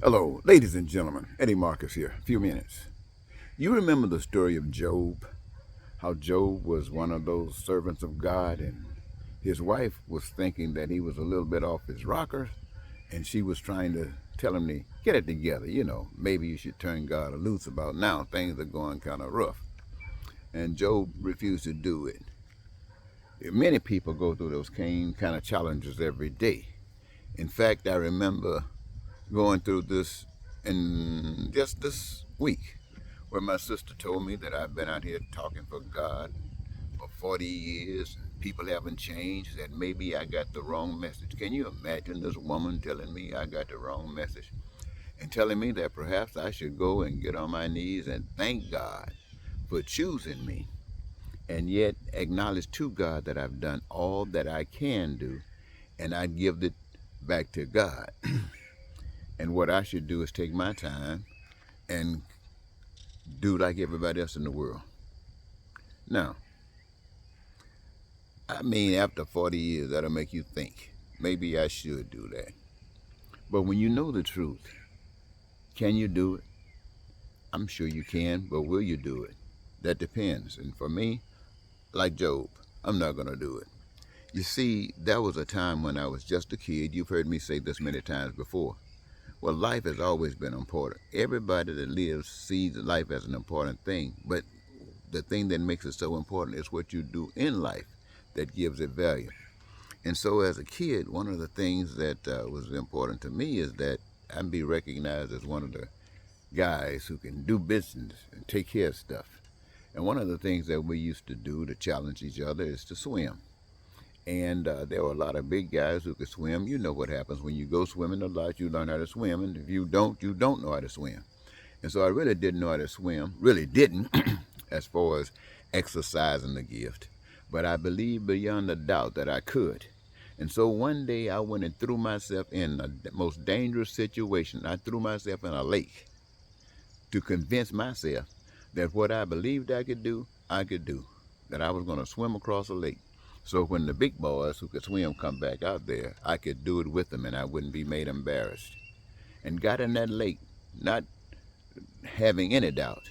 Hello, ladies and gentlemen. Eddie Marcus here. A few minutes. You remember the story of Job? How Job was one of those servants of God, and his wife was thinking that he was a little bit off his rocker, and she was trying to tell him to get it together. Maybe you should turn God loose about now. Things are going kind of rough. And Job refused to do it. Many people go through those kind of challenges every day. In fact, I remember going through this in just this week, where my sister told me that I've been out here talking for God for 40 years and people haven't changed, that maybe I got the wrong message. Can you imagine this woman telling me I got the wrong message and telling me that perhaps I should go and get on my knees and thank God for choosing me, and yet acknowledge to God that I've done all that I can do, and I give it back to God. And what I should do is take my time and do like everybody else in the world. Now, I mean, after 40 years, that'll make you think. Maybe I should do that. But when you know the truth, can you do it? I'm sure you can, but will you do it? That depends. And for me, like Job, I'm not going to do it. You see, that was a time when I was just a kid. You've heard me say this many times before. Well, life has always been important. Everybody that lives sees life as an important thing, but the thing that makes it so important is what you do in life that gives it value. And so as a kid, one of the things that was important to me is that I'd be recognized as one of the guys who can do business and take care of stuff. And one of the things that we used to do to challenge each other is to swim. And there were a lot of big guys who could swim. You know what happens when you go swimming a lot, you learn how to swim. And if you don't know how to swim. And so I really didn't know how to swim, really didn't, as far as exercising the gift. But I believed beyond a doubt that I could. And so one day I went and threw myself in the most dangerous situation. I threw myself in a lake to convince myself that what I believed I could do, that I was going to swim across a lake. So when the big boys who could swim come back out there, I could do it with them and I wouldn't be made embarrassed. And got in that lake, not having any doubt,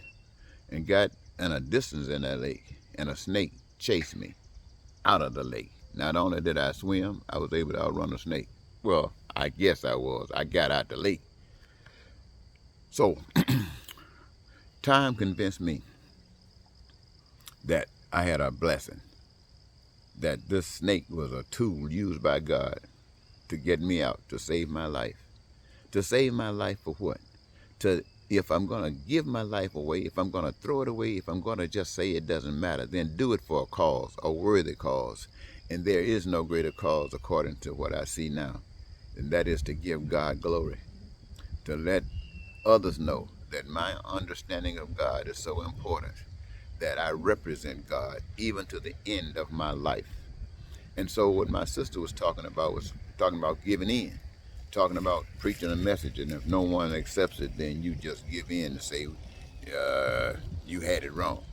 and got in a distance in that lake, and a snake chased me out of the lake. Not only did I swim, I was able to outrun the snake. Well, I guess I was. I got out the lake. So, time convinced me that I had a blessing, that this snake was a tool used by God to get me out, to save my life. To save my life for what? If I'm going to give my life away, if I'm going to throw it away, if I'm going to just say it doesn't matter, then do it for a cause, a worthy cause. And there is no greater cause according to what I see now, and that is to give God glory, to let others know that my understanding of God is so important that I represent God even to the end of my life. And so what my sister was talking about giving in, talking about preaching a message, and if no one accepts it, then you just give in and say, you had it wrong.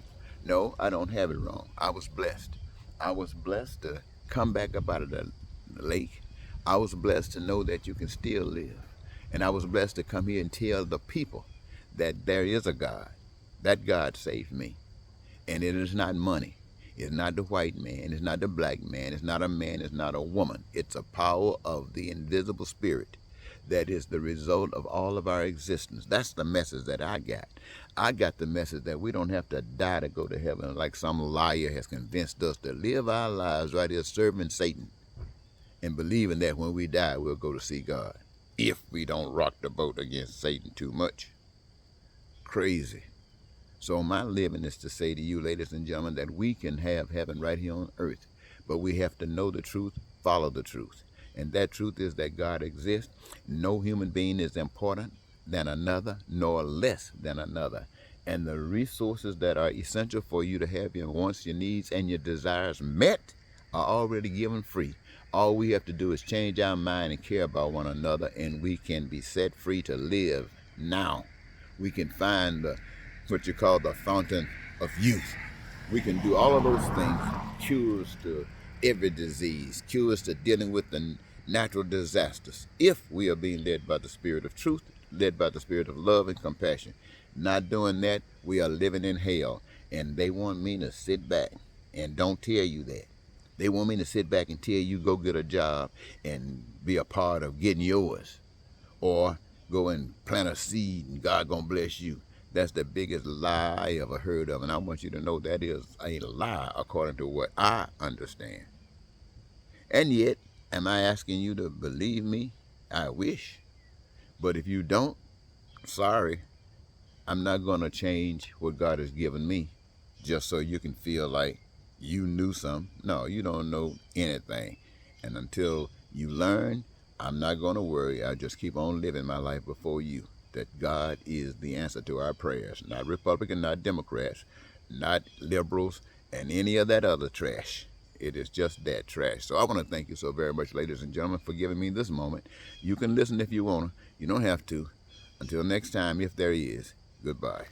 No, I don't have it wrong. I was blessed. I was blessed to come back up out of the lake. I was blessed to know that you can still live. And I was blessed to come here and tell the people that there is a God. That God saved me. And it is not money. It's not the white man. It's not the black man. It's not a man. It's not a woman. It's a power of the invisible spirit that is the result of all of our existence. That's the message that I got. I got the message that we don't have to die to go to heaven, like some liar has convinced us to live our lives right here serving Satan and believing that when we die, we'll go to see God. If we don't rock the boat against Satan too much. Crazy. So my living is to say to you, ladies and gentlemen, that we can have heaven right here on earth, but we have to know the truth, follow the truth. And that truth is that God exists. No human being is important than another, nor less than another. And the resources that are essential for you to have your wants, your needs, and your desires met are already given free. All we have to do is change our mind and care about one another, and we can be set free to live now. We can find what you call the fountain of youth. We can do all of those things, cures to every disease, cures to dealing with the natural disasters, if we are being led by the Spirit of truth led by the spirit of love and compassion. Not doing that, we are living in hell. And they want me to sit back and don't tell you that. They want me to sit back and tell you go get a job and be a part of getting yours. Or go and plant a seed and God gonna bless you. That's the biggest lie I ever heard of. And I want you to know that is a lie according to what I understand. And yet, am I asking you to believe me? I wish. But if you don't, sorry, I'm not going to change what God has given me just so you can feel like you knew something. No, you don't know anything. And until you learn, I'm not going to worry. I just keep on living my life before you. That God is the answer to our prayers. Not Republican, not Democrats, not liberals, and any of that other trash. It is just that trash. So I want to thank you so very much, ladies and gentlemen, for giving me this moment. You can listen if you want to. You don't have to. Until next time, if there is, goodbye.